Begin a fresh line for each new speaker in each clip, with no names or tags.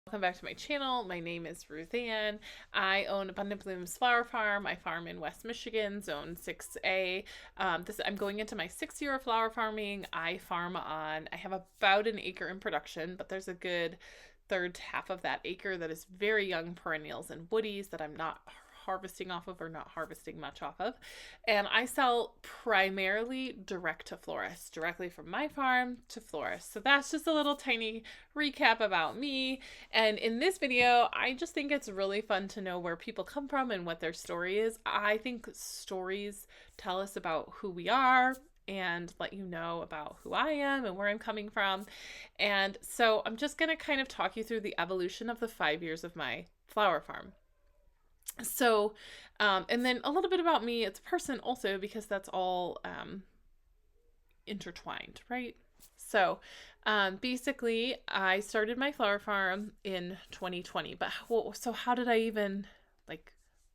Welcome back to my channel. My name is Ruth Ann. I own Abundant Blooms Flower Farm. I farm in West Michigan, Zone 6A. I'm going into my 6th year of flower farming. I have about an acre in production, but there's a good third half of that acre that is very young perennials and woodies that I'm not harvesting off of or not harvesting much off of. And I sell primarily direct to florists, directly from my farm to florists. So that's just a little tiny recap about me. And in this video, I just think it's really fun to know where people come from and what their story is. I think stories tell us about who we are and let you know about who I am and where I'm coming from. And so I'm just going to kind of talk you through the evolution of the 5 years of my flower farm. So, and then a little bit about me as a person also, because that's all intertwined, right? So, basically, I started my flower farm in 2020, but so how did I even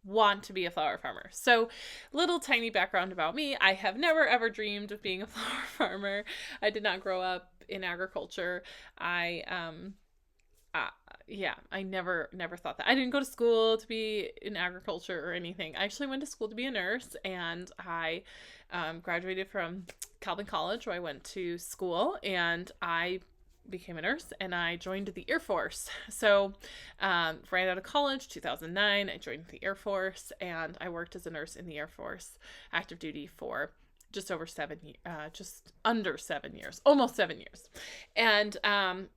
want to be a flower farmer? So, little tiny background about me. I have never ever dreamed of being a flower farmer. I did not grow up in agriculture. I never thought that. I didn't go to school to be in agriculture or anything. I actually went to school to be a nurse, and I graduated from Calvin College, where I went to school, and I became a nurse, and I joined the Air Force. So right out of college, 2009, I joined the Air Force, and I worked as a nurse in the Air Force, active duty, for just under 7 years, almost 7 years. And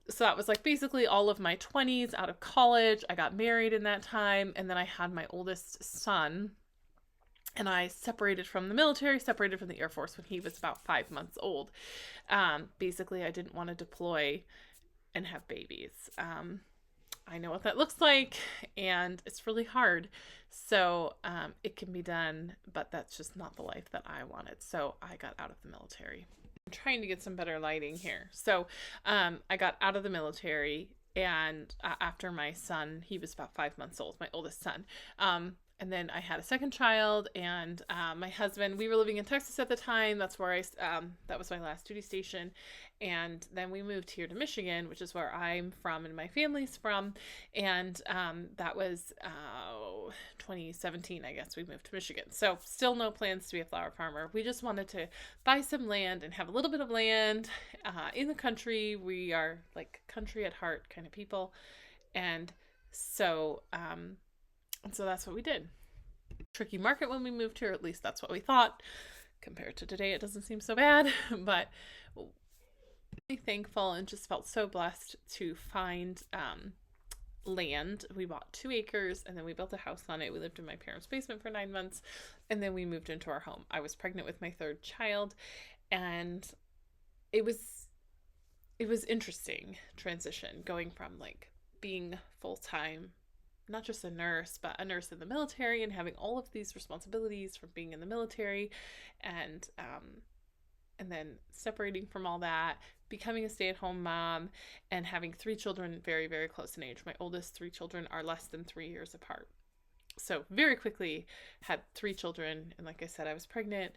so that was basically all of my 20s out of college. I got married in that time, and then I had my oldest son, and I separated from the military, separated from the Air Force when he was about 5 months old. Basically, I didn't want to deploy and have babies. I know what that looks like, and it's really hard. So it can be done, but that's just not the life that I wanted. So I got out of the military. I'm trying to get some better lighting here. So I got out of the military, and after my son, he was about 5 months old, my oldest son. And then I had a second child, and my husband, we were living in Texas at the time. That's where that was my last duty station. And then we moved here to Michigan, which is where I'm from and my family's from. And that was 2017, I guess, we moved to Michigan. So still no plans to be a flower farmer. We just wanted to buy some land and have a little bit of land in the country. We are country at heart kind of people. And so that's what we did. Tricky market when we moved here, at least that's what we thought. Compared to today, it doesn't seem so bad, but really thankful and just felt so blessed to find land. We bought 2 acres, and then we built a house on it. We lived in my parents' basement for 9 months, and then we moved into our home. I was pregnant with my 3rd child, and it was interesting transition going from being full-time, not just a nurse, but a nurse in the military, and having all of these responsibilities from being in the military, and then separating from all that, becoming a stay-at-home mom, and having 3 children very, very close in age. My oldest 3 children are less than 3 years apart. So very quickly had 3 children, and like I said, I was pregnant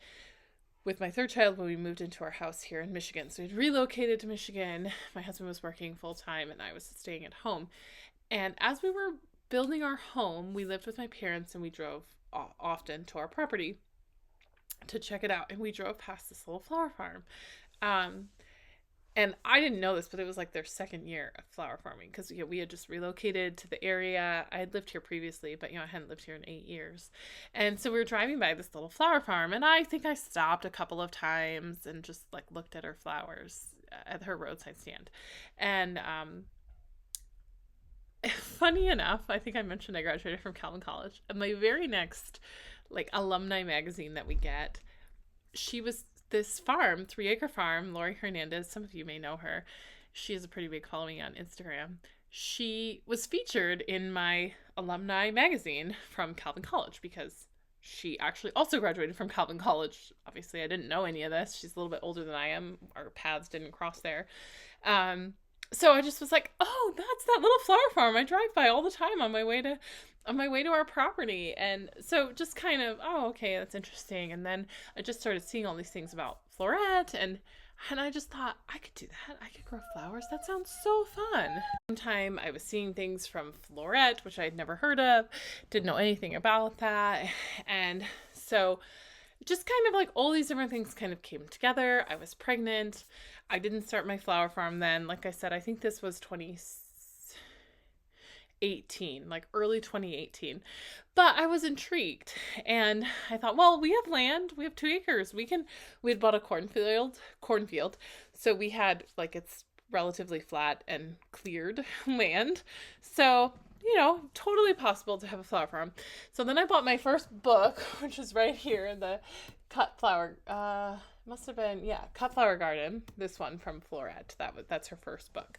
with my 3rd child when we moved into our house here in Michigan. So we'd relocated to Michigan. My husband was working full-time, and I was staying at home. And as we were building our home, we lived with my parents, and we drove often to our property to check it out. And we drove past this little flower farm. And I didn't know this, but it was their 2nd year of flower farming, because we had just relocated to the area. I had lived here previously, but I hadn't lived here in 8 years. And so we were driving by this little flower farm, and I think I stopped a couple of times and just looked at her flowers at her roadside stand. And funny enough, I think I mentioned I graduated from Calvin College, and my very next alumni magazine that we get, she was this farm, 3-acre farm, Lori Hernandez, some of you may know her. She has a pretty big following on Instagram. She was featured in my alumni magazine from Calvin College, because she actually also graduated from Calvin College. Obviously, I didn't know any of this. She's a little bit older than I am. Our paths didn't cross there. So I just was oh, that's that little flower farm I drive by all the time on my way to our property. And so just kind of, oh, okay, that's interesting. And then I just started seeing all these things about Floret, and And I just thought, I could do that. I could grow flowers. That sounds so fun. One time I was seeing things from Floret, which I had never heard of, didn't know anything about that. And so just kind of like all these different things kind of came together. I was pregnant. I didn't start my flower farm then. Like I said, I think this was 2018, like early 2018. But I was intrigued and I thought, well, we have land. We have 2 acres. We had bought a cornfield. So we had like, it's relatively flat and cleared land. So, totally possible to have a flower farm. So then I bought my first book, which is right here, the cut flower, must have been, Cut Flower Garden. This one from Floret. That's her first book.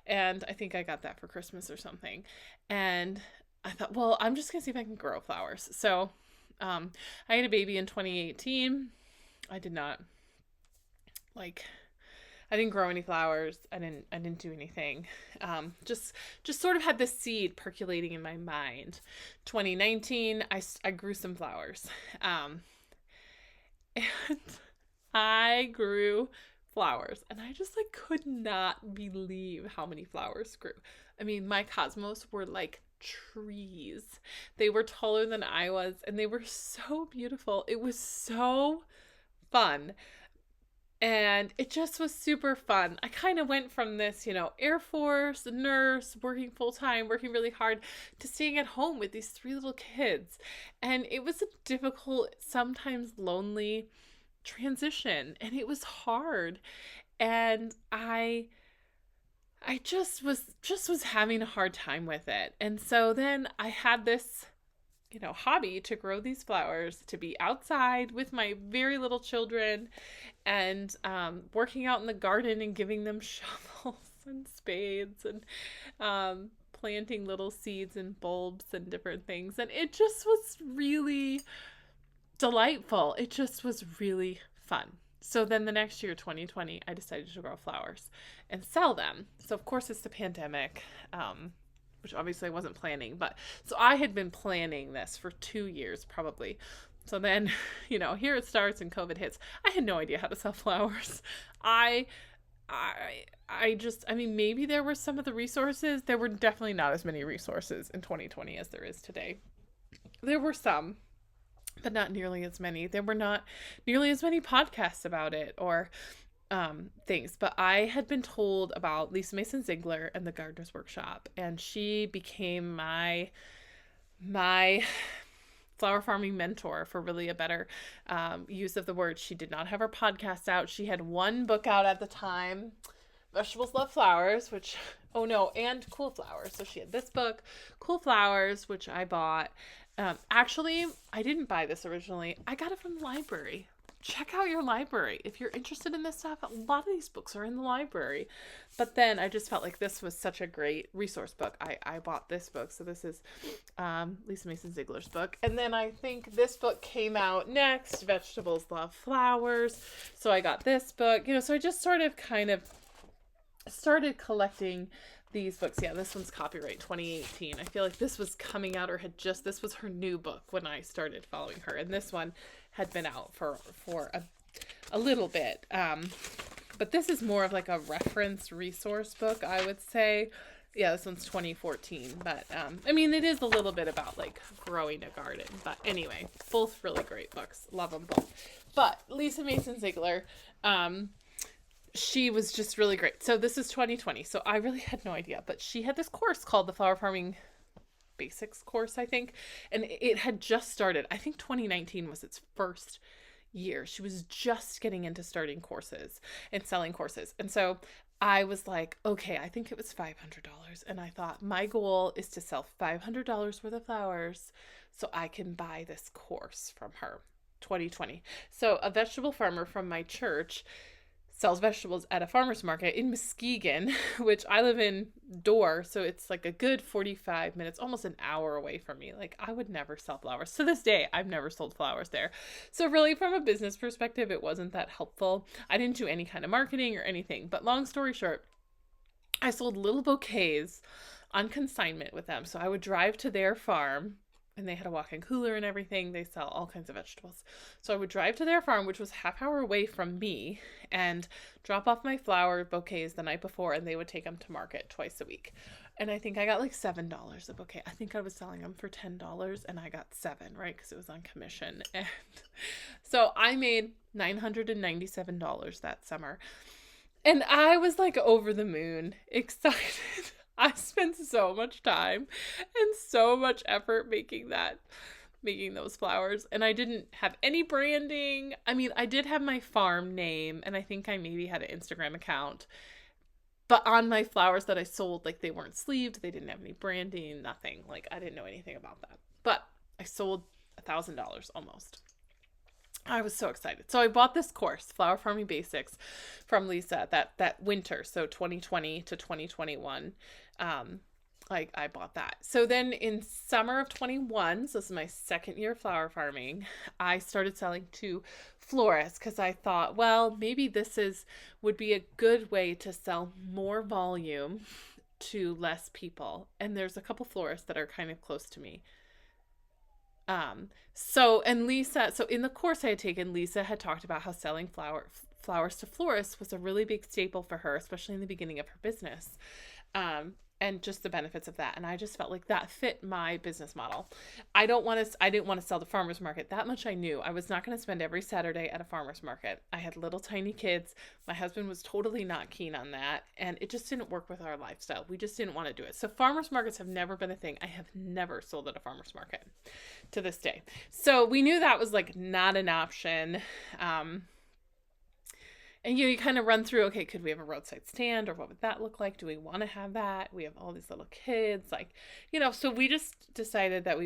And I think I got that for Christmas or something. And I thought, well, I'm just going to see if I can grow flowers. So I had a baby in 2018. I didn't grow any flowers. I didn't do anything. Just sort of had this seed percolating in my mind. 2019, I grew some flowers. And I grew flowers and I just could not believe how many flowers grew. I mean, my cosmos were like trees. They were taller than I was and they were so beautiful. It was so fun. And it just was super fun. I kind of went from this, Air Force, nurse, working full-time, working really hard, to staying at home with these 3 little kids. And it was a difficult, sometimes lonely transition. And it was hard. And I just was having a hard time with it. And so then I had this hobby to grow these flowers, to be outside with my very little children and working out in the garden and giving them shovels and spades and planting little seeds and bulbs and different things. And it just was really delightful. It just was really fun. So then the next year, 2020, I decided to grow flowers and sell them. So of course it's the pandemic, which obviously I wasn't planning, but so I had been planning this for 2 years probably. So then, here it starts and COVID hits. I had no idea how to sell flowers. I mean, maybe there were some of the resources. There were definitely not as many resources in 2020 as there is today. There were some, but not nearly as many. There were not nearly as many podcasts about it or things, but I had been told about Lisa Mason Ziegler and the Gardener's Workshop, and she became my flower farming mentor, for really a better use of the word. She did not have her podcast out. She had 1 book out at the time, Vegetables Love Flowers, and Cool Flowers. So she had this book, Cool Flowers, which I bought. Actually, I didn't buy this originally. I got it from the library. Check out your library. If you're interested in this stuff, a lot of these books are in the library. But then I just felt like this was such a great resource book. I bought this book. So this is Lisa Mason Ziegler's book. And then I think this book came out next, Vegetables Love Flowers. So I got this book. So I just sort of started collecting these books. Yeah, this one's copyright 2018. I feel like this was coming out this was her new book when I started following her. And this one had been out for a little bit. But this is more of like a reference resource book, I would say. Yeah, this one's 2014. But, I mean, it is a little bit about like growing a garden. But anyway, both really great books. Love them both. But Lisa Mason Ziegler, she was just really great. So this is 2020. So I really had no idea. But she had this course called the Flower Farming Basics course, I think. And it had just started. I think 2019 was its first year. She was just getting into starting courses and selling courses. And so I was like, okay, I think it was $500. And I thought, my goal is to sell $500 worth of flowers so I can buy this course from her. 2020. So a vegetable farmer from my church sells vegetables at a farmer's market in Muskegon, which I live in Dorr, so it's like a good 45 minutes, almost an hour away from me. Like, I would never sell flowers. To this day, I've never sold flowers there. So really, from a business perspective, it wasn't that helpful. I didn't do any kind of marketing or anything, but long story short, I sold little bouquets on consignment with them. So I would drive to their farm and they had a walk-in cooler and everything. They sell all kinds of vegetables. So I would drive to their farm, which was half-hour away from me, and drop off my flower bouquets the night before, and they would take them to market twice a week. And I think I got like $7 a bouquet. I think I was selling them for $10, and I got 7, right? Because it was on commission. And so I made $997 that summer. And I was like over the moon, excited. I spent so much time and so much effort making those flowers. And I didn't have any branding. I mean, I did have my farm name, and I think I maybe had an Instagram account. But on my flowers that I sold, like, they weren't sleeved. They didn't have any branding, nothing. Like, I didn't know anything about that. But I sold $1,000 almost. I was so excited. So I bought this course, Flower Farming Basics, from Lisa that winter, so 2020 to 2021. I bought that. So then in summer of 21, so this is my second year of flower farming, I started selling to florists because I thought, well, maybe would be a good way to sell more volume to less people. And there's a couple florists that are kind of close to me. So in the course I had taken, Lisa had talked about how selling flowers to florists was a really big staple for her, especially in the beginning of her business. And just the benefits of that. And I just felt like that fit my business model. I didn't want to sell to farmers market. That much I knew. I was not going to spend every Saturday at a farmers market. I had little tiny kids. My husband was totally not keen on that. And it just didn't work with our lifestyle. We just didn't want to do it. So farmers markets have never been a thing. I have never sold at a farmers market to this day. So we knew that was like not an option. And you kind of run through, okay, could we have a roadside stand, or what would that look like? Do we want to have that? We have all these little kids, so we just decided that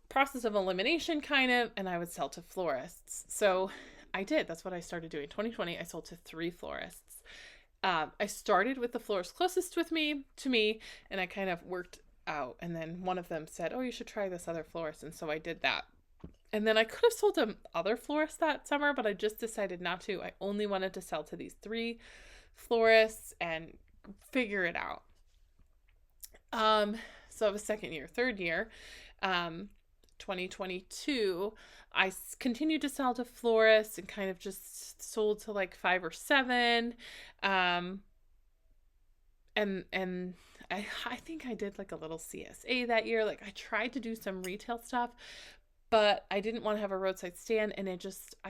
process of elimination kind of, and I would sell to florists. So I did. That's what I started doing. 2020, I sold to 3 florists. I started with the florist closest to me, and I kind of worked out. And then one of them said, oh, you should try this other florist. And so I did that. And then I could have sold to other florists that summer, but I just decided not to. I only wanted to sell to these 3 florists and figure it out. So it was second year. Third year, 2022, I continued to sell to florists and kind of just sold to like 5 or 7. And I think I did like a little CSA that year. Like I tried to do some retail stuff, but I didn't want to have a roadside stand, and I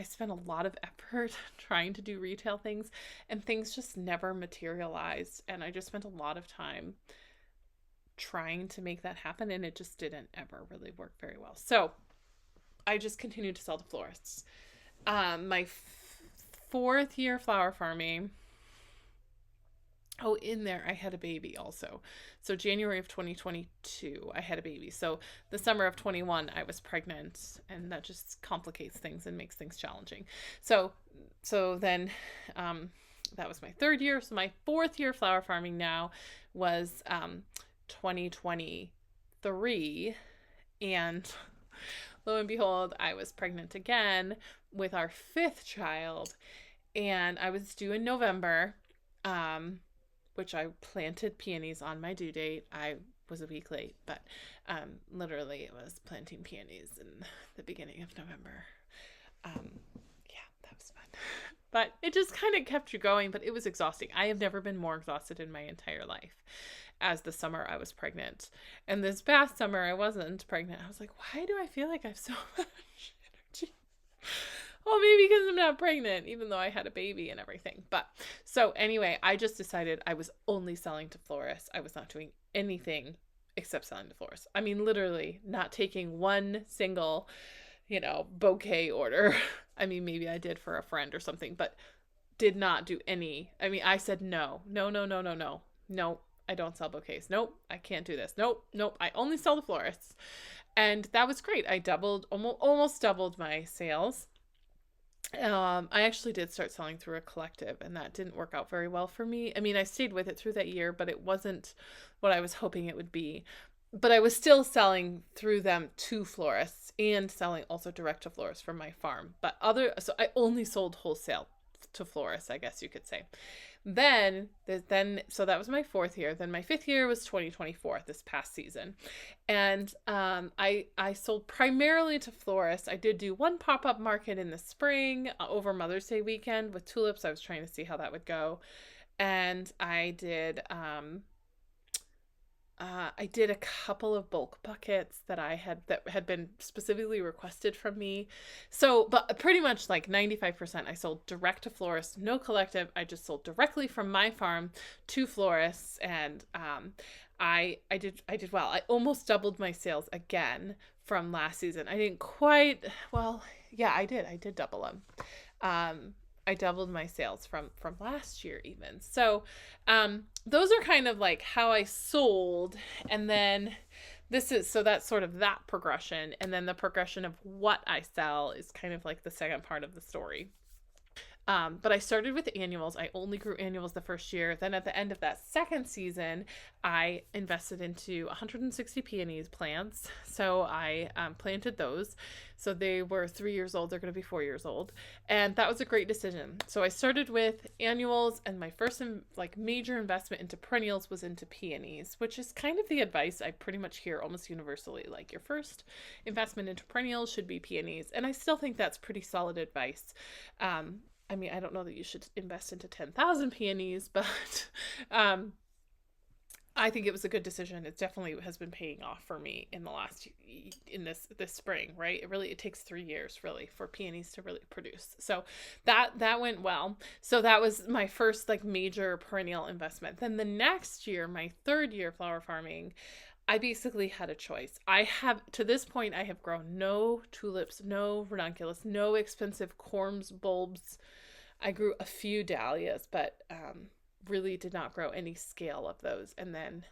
spent a lot of effort trying to do retail things, and things just never materialized. And I just spent a lot of time trying to make that happen, and it just didn't ever really work very well. So I just continued to sell to florists. My 4th year flower farming, in there, I had a baby also. So January of 2022, I had a baby. So the summer of 21, I was pregnant, and that just complicates things and makes things challenging. So then that was my 3rd year. So my 4th year flower farming now was 2023. And lo and behold, I was pregnant again with our 5th child, and I was due in November. Which I planted peonies on my due date. I was a week late, but literally it was planting peonies in the beginning of November. That was fun. But it just kind of kept you going, but it was exhausting. I have never been more exhausted in my entire life as the summer I was pregnant. And this past summer I wasn't pregnant. I was like, why do I feel like I have so much energy? Well, maybe because I'm not pregnant, even though I had a baby and everything. But so anyway, I just decided I was only selling to florists. I was not doing anything except selling to florists. I mean, literally not taking one single, bouquet order. I mean, maybe I did for a friend or something, but did not do any. I mean, I said no, I don't sell bouquets. Nope, I can't do this. Nope, I only sell to florists. And that was great. I almost doubled my sales. I actually did start selling through a collective, and that didn't work out very well for me. I mean, I stayed with it through that year, but it wasn't what I was hoping it would be. But I was still selling through them to florists and selling also direct to florists from my farm. So I only sold wholesale to florist, I guess you could say. So that was my 4th year. Then my 5th year was 2024, this past season. And I sold primarily to florists. I did do one pop-up market in the spring over Mother's Day weekend with tulips. I was trying to see how that would go. And I did a couple of bulk buckets that had been specifically requested from me. So, but pretty much like 95% I sold direct to florists, no collective. I just sold directly from my farm to florists, and I did well. I almost doubled my sales again from last season. I didn't quite, well, yeah, I did double them. I doubled my sales from last year even. So those are kind of like how I sold. And then that's sort of that progression. And then the progression of what I sell is kind of like the second part of the story. But I started with annuals. I only grew annuals the first year. Then at the end of that second season, I invested into 160 peonies plants. So I planted those. So they were 3 years old. They're going to be 4 years old. And that was a great decision. So I started with annuals, and my first major investment into perennials was into peonies, which is kind of the advice I pretty much hear almost universally. Like, your first investment into perennials should be peonies. And I still think that's pretty solid advice. I mean, I don't know that you should invest into 10,000 peonies, but I think it was a good decision. It definitely has been paying off for me in this spring, right? It takes 3 years really for peonies to really produce. So that went well. So that was my first major perennial investment. Then the next year, my 3rd year flower farming, I basically had a choice. To this point, I have grown no tulips, no ranunculus, no expensive corms, bulbs. I grew a few dahlias, but really did not grow any scale of those. And then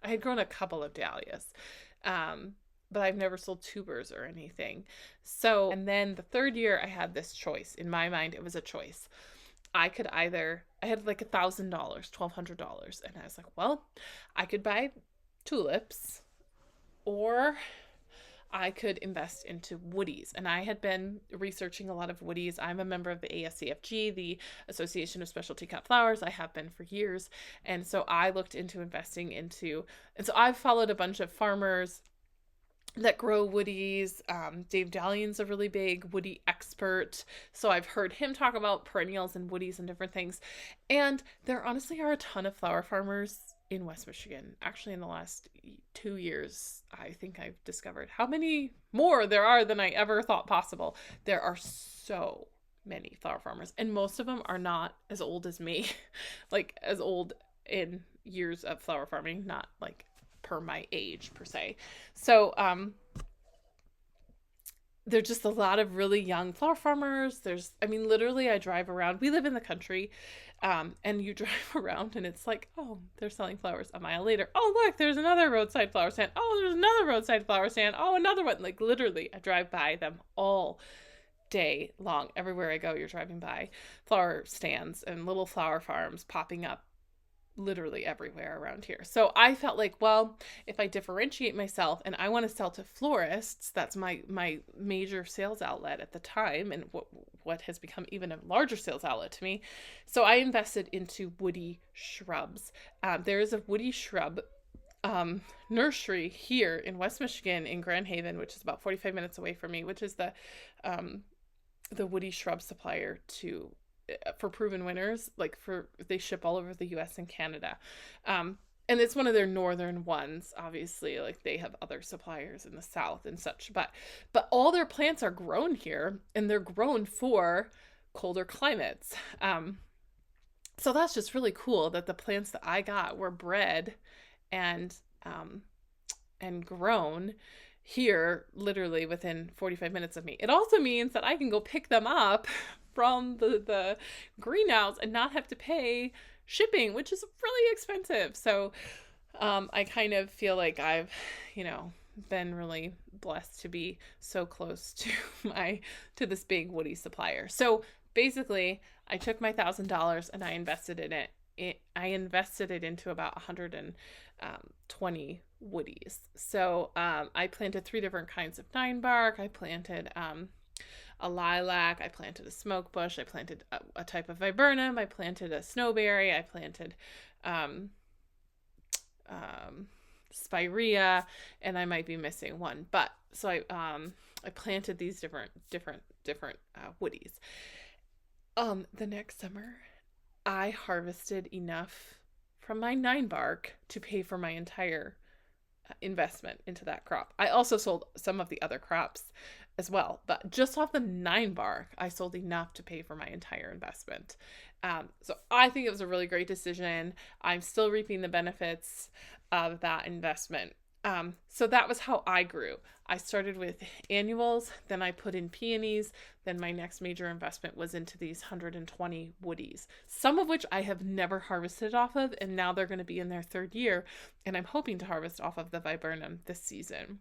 I had grown a couple of dahlias, but I've never sold tubers or anything. So, and then the 3rd year, I had this choice. In my mind, it was a choice. I had like $1,000, $1,200. And I was like, well, I could buy tulips, or I could invest into woodies. And I had been researching a lot of woodies. I'm a member of the ASCFG, the Association of Specialty Cut Flowers. I have been for years. And so I looked into investing into, and so I've followed a bunch of farmers that grow woodies. Dave Dallion's a really big woody expert. So I've heard him talk about perennials and woodies and different things. And there honestly are a ton of flower farmers in West Michigan. Actually, in the last 2 years, I think I've discovered how many more there are than I ever thought possible. There are so many flower farmers, and most of them are not as old as me, like as old in years of flower farming, not like per my age per se. So there's just a lot of really young flower farmers. Literally I drive around. We live in the country, and you drive around and it's like, oh, they're selling flowers. A mile later, oh, look, there's another roadside flower stand. Oh, there's another roadside flower stand. Oh, another one. Like, literally, I drive by them all day long. Everywhere I go, you're driving by flower stands and little flower farms popping up literally everywhere around here. So I felt like, well, if I differentiate myself and I want to sell to florists, that's my major sales outlet at the time, and what has become even a larger sales outlet to me. So I invested into woody shrubs. There is a woody shrub nursery here in West Michigan in Grand Haven, which is about 45 minutes away from me, which is the woody shrub supplier for proven winners. They ship all over the US and Canada. And it's one of their northern ones. Obviously, like, they have other suppliers in the South and such, but all their plants are grown here, and they're grown for colder climates. So that's just really cool that the plants that I got were bred and grown here, literally within 45 minutes of me. It also means that I can go pick them up from the greenhouse and not have to pay shipping, which is really expensive. So I kind of feel like I've, been really blessed to be so close to this big woody supplier. So basically, I took my $1,000 and I invested in it. I invested it into about 120 woodies. So I planted 3 different kinds of 9-bark. I planted a lilac, I planted a smoke bush, I planted a type of viburnum, I planted a snowberry, I planted um, spirea, and I might be missing one. But so I planted these different woodies. The next summer, I harvested enough from my 9-bark to pay for my entire investment into that crop. I also sold some of the other crops as well, but just off the 9-bark, I sold enough to pay for my entire investment. So I think it was a really great decision. I'm still reaping the benefits of that investment. So that was how I grew. I started with annuals, then I put in peonies, then my next major investment was into these 120 woodies, some of which I have never harvested off of, and now they're going to be in their 3rd year, and I'm hoping to harvest off of the viburnum this season.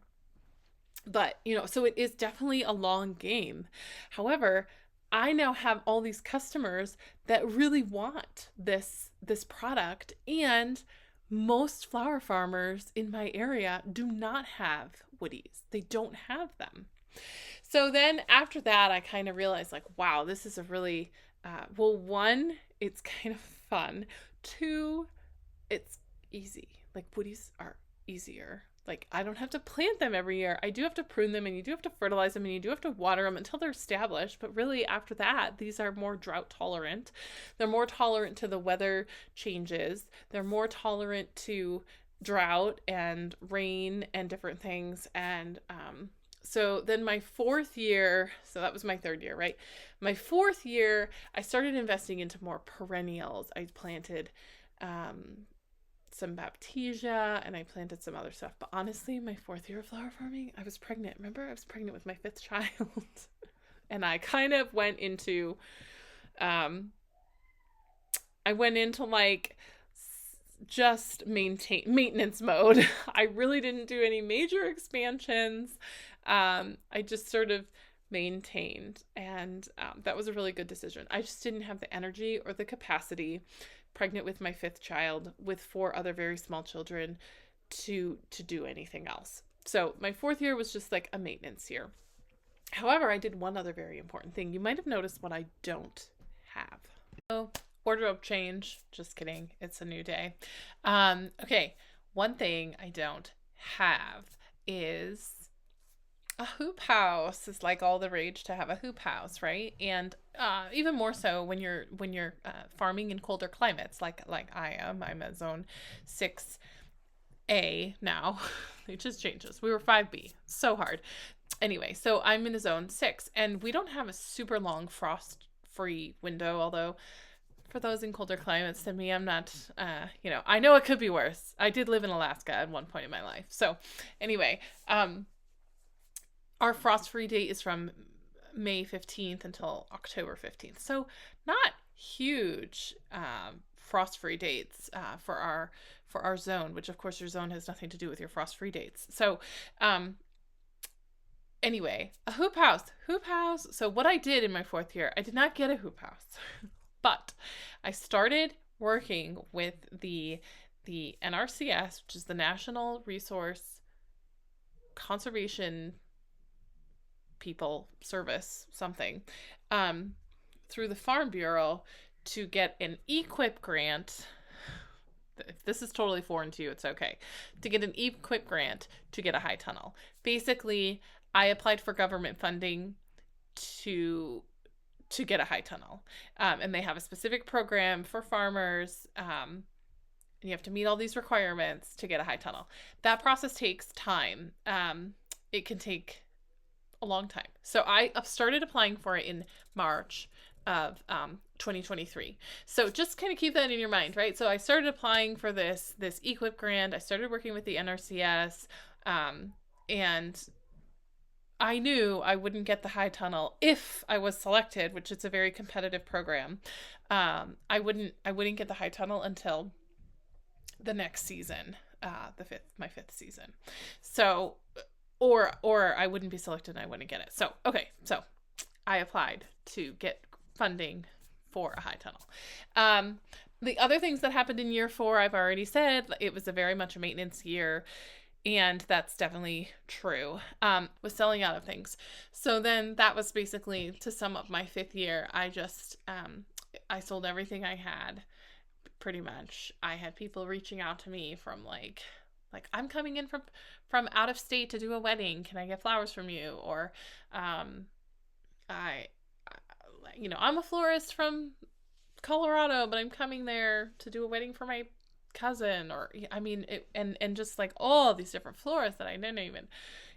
But, so it is definitely a long game. However, I now have all these customers that really want this product, and most flower farmers in my area do not have woodies. They don't have them. So then after that, I kind of realized like, wow, this is a really, one, it's kind of fun. 2, it's easy. Like woodies are easier. Like I don't have to plant them every year. I do have to prune them, and you do have to fertilize them, and you do have to water them until they're established. But really after that, these are more drought tolerant. They're more tolerant to the weather changes. They're more tolerant to drought and rain and different things. And so then my 4th year, so that was my 3rd year, right? My 4th year, I started investing into more perennials. I planted some baptisia, and I planted some other stuff. But honestly, my 4th year of flower farming, I was pregnant. Remember, I was pregnant with my 5th child. And I kind of went into, like just maintenance mode. I really didn't do any major expansions. I just sort of maintained, and that was a really good decision. I just didn't have the energy or the capacity, pregnant with my 5th child with 4 other very small children, to do anything else. So my 4th year was just like a maintenance year. However, I did one other very important thing. You might have noticed what I don't have. So wardrobe change. Just kidding. It's a new day. Okay. One thing I don't have is a hoop house. Is like all the rage to have a hoop house, right? And even more so when you're farming in colder climates, like I am. I'm a zone 6A now. It just changes. We were 5B. So hard. Anyway, so I'm in a zone 6, and we don't have a super long frost-free window, although for those in colder climates than me, I'm not, I know it could be worse. I did live in Alaska at one point in my life. So anyway, our frost-free date is from May 15th until October 15th. So not huge frost-free dates for our zone, which of course your zone has nothing to do with your frost-free dates. So anyway, a hoop house. So what I did in my 4th year, I did not get a hoop house, but I started working with the NRCS, which is the National Resource Conservation People Service, something, through the Farm Bureau to get an EQIP grant. If this is totally foreign to you, it's okay. To get an EQIP grant to get a high tunnel. Basically, I applied for government funding to get a high tunnel. And they have a specific program for farmers. And you have to meet all these requirements to get a high tunnel. That process takes time. It can take a long time. So I started applying for it in March of 2023. So just kind of keep that in your mind, right? So I started applying for this EQIP grant. I started working with the NRCS, and I knew I wouldn't get the high tunnel if I was selected, which is a very competitive program. I wouldn't get the high tunnel until the next season, my fifth season. So, or I wouldn't be selected and I wouldn't get it. So, okay. So I applied to get funding for a high tunnel. The other things that happened in year 4, I've already said. It was very much a maintenance year. And that's definitely true. Was selling out of things. So then that was basically, to sum up my 5th year, I sold everything I had pretty much. I had people reaching out to me from I'm coming in from out of state to do a wedding. Can I get flowers from you? Or I I'm a florist from Colorado, but I'm coming there to do a wedding for my cousin. Or I mean and just like all these different florists that I didn't even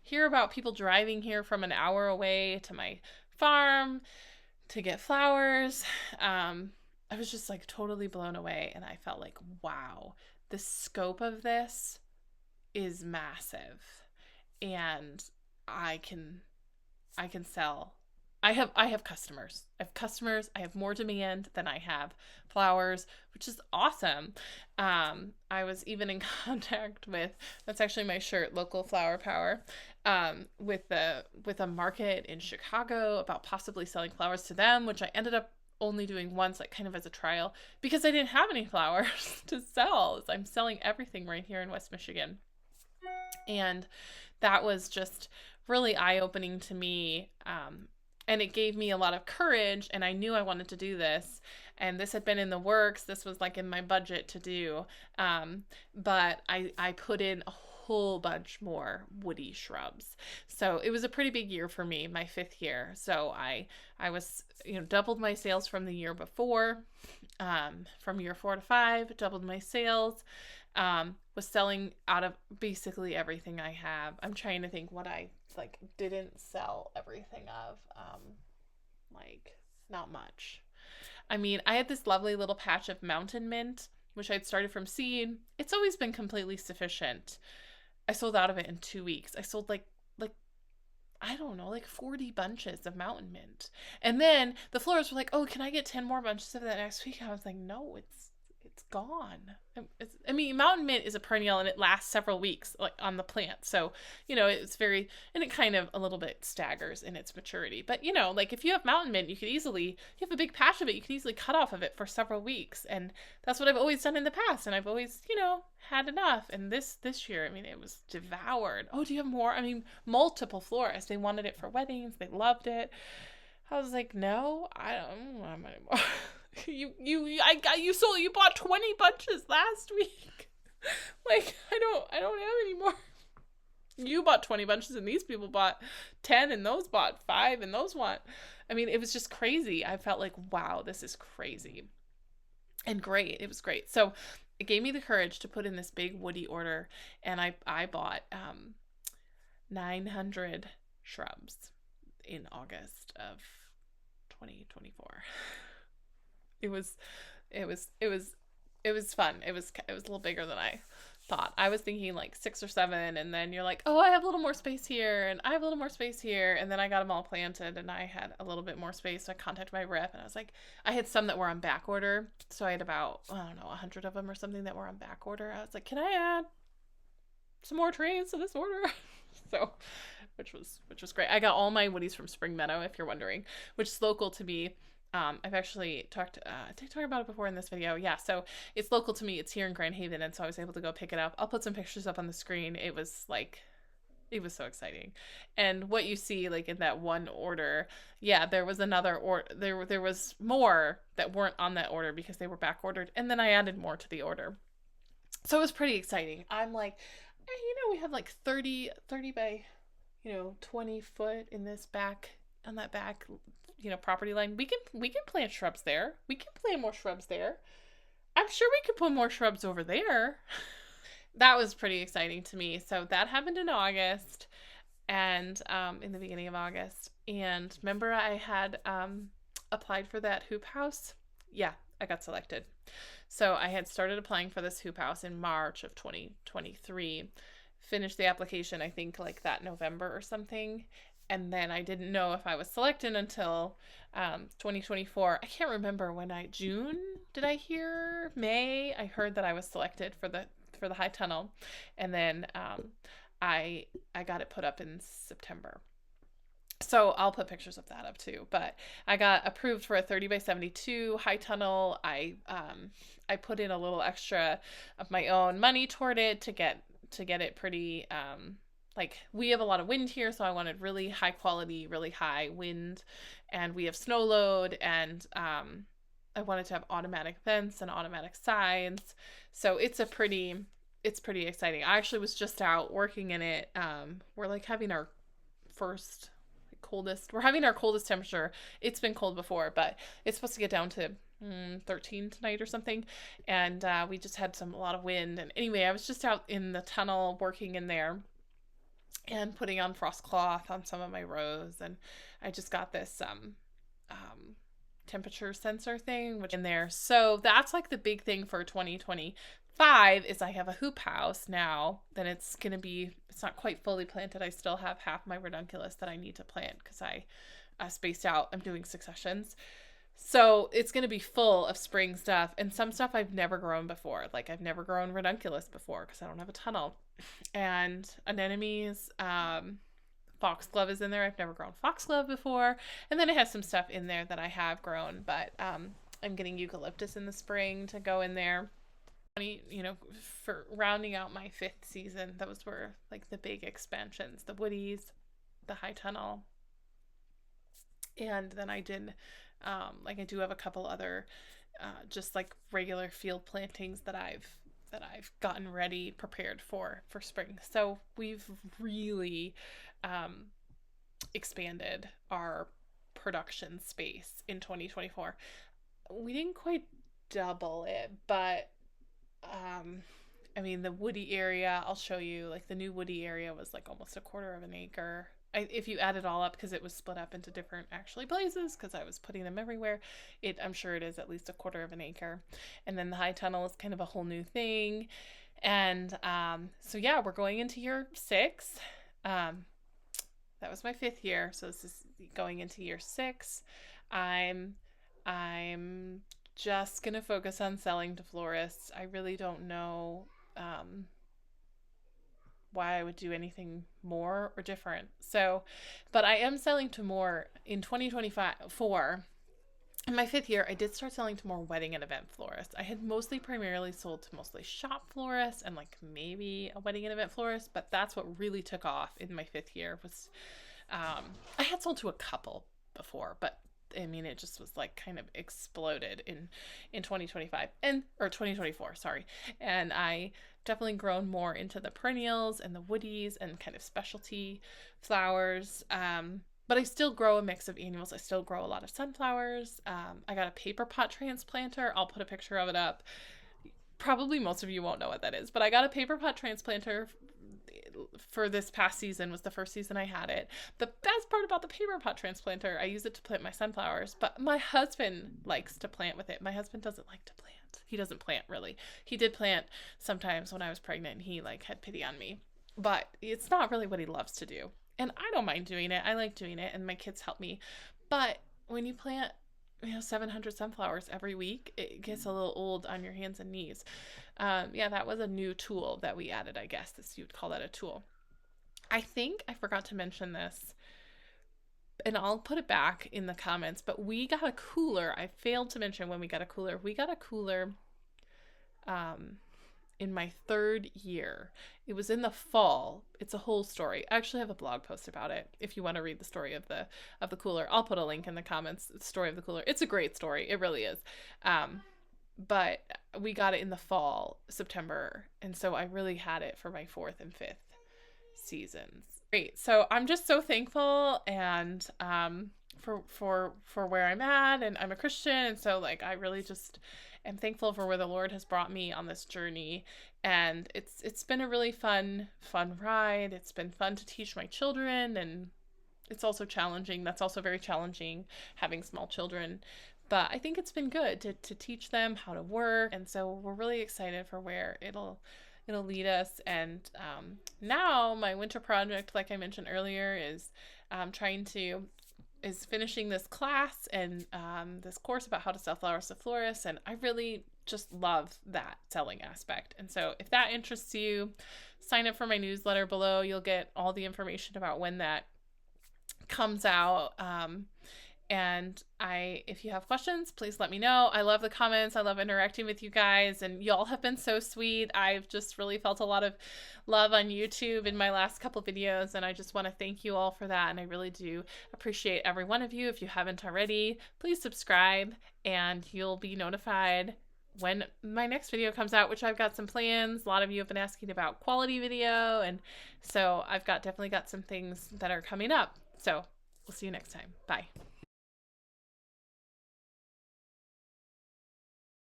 hear about. People driving here from an hour away to my farm to get flowers. I was just like totally blown away, and I felt like, wow, the scope of this is massive, and I can sell. I have customers. I have customers. I have more demand than I have flowers, which is awesome. I was even in contact with, that's actually my shirt, Local Flower Power, with a market in Chicago about possibly selling flowers to them, which I ended up only doing once, like kind of as a trial, because I didn't have any flowers to sell. I'm selling everything right here in West Michigan. And that was just really eye-opening to me. And it gave me a lot of courage, and I knew I wanted to do this. And this had been in the works. This was like in my budget to do. But I put in a whole bunch more woody shrubs. So it was a pretty big year for me, my 5th year. So I was, doubled my sales from the year before. From year 4 to 5, doubled my sales. Was selling out of basically everything I have. I'm trying to think what I didn't sell everything of. Not much. I mean, I had this lovely little patch of mountain mint, which I'd started from seed. It's always been completely sufficient. I sold out of it in 2 weeks. I sold I don't know, 40 bunches of mountain mint. And then the florists were like, "Oh, can I get 10 more bunches of that next week?" I was like, "No, it's gone." Mountain mint is a perennial, and it lasts several weeks on the plant. So, it's very, and it kind of a little bit staggers in its maturity. But, if you have mountain mint, you have a big patch of it, you can easily cut off of it for several weeks. And that's what I've always done in the past. And I've always, had enough. And this year, it was devoured. "Oh, do you have more?" Multiple florists. They wanted it for weddings. They loved it. I was like, "No, I don't want anymore." You bought 20 bunches last week. I don't have any more. You bought 20 bunches, and these people bought 10, and those bought 5, and those want. It was just crazy. I felt like, wow, this is crazy. And great. It was great. So it gave me the courage to put in this big woody order, and I bought 900 shrubs in August of 2024. It was fun. It was a little bigger than I thought. I was thinking 6 or 7, and then you're like, "Oh, I have a little more space here, and I have a little more space here," and then I got them all planted, and I had a little bit more space. So I contacted my rep, and I was like, I had some that were on back order, so I had about 100 of them or something that were on back order. I was like, "Can I add some more trays to this order?" So, which was great. I got all my woodies from Spring Meadow, if you're wondering, which is local to me. I've actually did I talk about it before in this video? Yeah, so it's local to me. It's here in Grand Haven, and so I was able to go pick it up. I'll put some pictures up on the screen. It was so exciting. And what you see in that one order, yeah, there was another there was more that weren't on that order because they were back ordered, and then I added more to the order. So it was pretty exciting. I'm like, we have 30 by 20 foot in this back, on that back property line. We can plant shrubs there. We can plant more shrubs there. I'm sure we could put more shrubs over there. That was pretty exciting to me. So that happened in August, and in the beginning of August. And remember, I had applied for that hoop house. Yeah, I got selected. So I had started applying for this hoop house in March of 2023. Finished the application, I think that November or something. And then I didn't know if I was selected until 2024. I can't remember June, did I hear? May, I heard that I was selected for the high tunnel. And then I got it put up in September. So I'll put pictures of that up too. But I got approved for a 30 by 72 high tunnel. I put in a little extra of my own money toward it to get to get it pretty, like we have a lot of wind here, so I wanted really high quality, really high wind, and we have snow load, and I wanted to have automatic vents and automatic sides. So it's pretty exciting. I actually was just out working in it. We're like having our first we're having our coldest temperature. It's been cold before, but it's supposed to get down to 13 tonight or something, and we just had a lot of wind. And anyway, I was just out in the tunnel working in there and putting on frost cloth on some of my rows, and I just got this temperature sensor thing which in there. So that's like the big thing for 2025 is I have a hoop house now. Then it's not quite fully planted. I still have half my ranunculus that I need to plant because I spaced out. I'm doing successions. So it's going to be full of spring stuff and some stuff I've never grown before. Like I've never grown ranunculus before because I don't have a tunnel. And anemones, foxglove is in there. I've never grown foxglove before. And then I have some stuff in there that I have grown, but I'm getting eucalyptus in the spring to go in there. For rounding out my 5th season, those were like the big expansions, the woodies, the high tunnel. And then I did, I do have a couple other just like regular field plantings that I've gotten ready, prepared for spring. So we've really expanded our production space in 2024. We didn't quite double it, but the woody area, I'll show you, like the new woody area was like almost 1/4 of an acre. If you add it all up, because it was split up into different places, because I was putting them everywhere, I'm sure it is at least 1/4 of an acre. And then the high tunnel is kind of a whole new thing. And so yeah, we're going into year 6. That was my 5th year, so this is going into year 6. I'm just gonna focus on selling to florists. I really don't know why I would do anything more or different. So, but I am selling to more in 2024. In my 5th year, I did start selling to more wedding and event florists. I had primarily sold to mostly shop florists and like maybe a wedding and event florist, but that's what really took off in my 5th year was, I had sold to a couple before, but it just was like kind of exploded in 2025 or 2024, sorry. And I definitely grown more into the perennials and the woodies and kind of specialty flowers. But I still grow a mix of annuals. I still grow a lot of sunflowers. I got a paper pot transplanter. I'll put a picture of it up. Probably most of you won't know what that is, but I got a paper pot transplanter for this past season. Was the first season I had it. The best part about the paper pot transplanter, I use it to plant my sunflowers, but my husband likes to plant with it. My husband doesn't like to plant. He doesn't plant really. He did plant sometimes when I was pregnant. He had pity on me, but it's not really what he loves to do. And I don't mind doing it. I like doing it, and my kids help me. But when you plant 700 sunflowers every week, it gets a little old on your hands and knees. That was a new tool that we added, I guess. You'd call that a tool. I think I forgot to mention this, and I'll put it back in the comments, but we got a cooler. I failed to mention when we got a cooler. We got a cooler in my 3rd year. It was in the fall. It's a whole story. I actually have a blog post about it. If you want to read the story of the cooler, I'll put a link in the comments. The story of the cooler. It's a great story. It really is. But we got it in the fall, September, and so I really had it for my 4th and 5th seasons. Great. So I'm just so thankful and for where I'm at, and I'm a Christian, and so I really just am thankful for where the Lord has brought me on this journey. And it's been a really fun ride. It's been fun to teach my children, and it's also challenging. That's also very challenging, having small children. But I think it's been good to teach them how to work. And so we're really excited for where it'll lead us. And now my winter project, like I mentioned earlier, is finishing this class and this course about how to sell flowers to florists. And I really just love that selling aspect. And so if that interests you, sign up for my newsletter below. You'll get all the information about when that comes out. And if you have questions, please let me know. I love the comments. I love interacting with you guys, and y'all have been so sweet. I've just really felt a lot of love on YouTube in my last couple videos, and I just want to thank you all for that. And I really do appreciate every one of you. If you haven't already, please subscribe, and you'll be notified when my next video comes out, which I've got some plans. A lot of you have been asking about quality video, and so I've definitely got some things that are coming up. So we'll see you next time. Bye.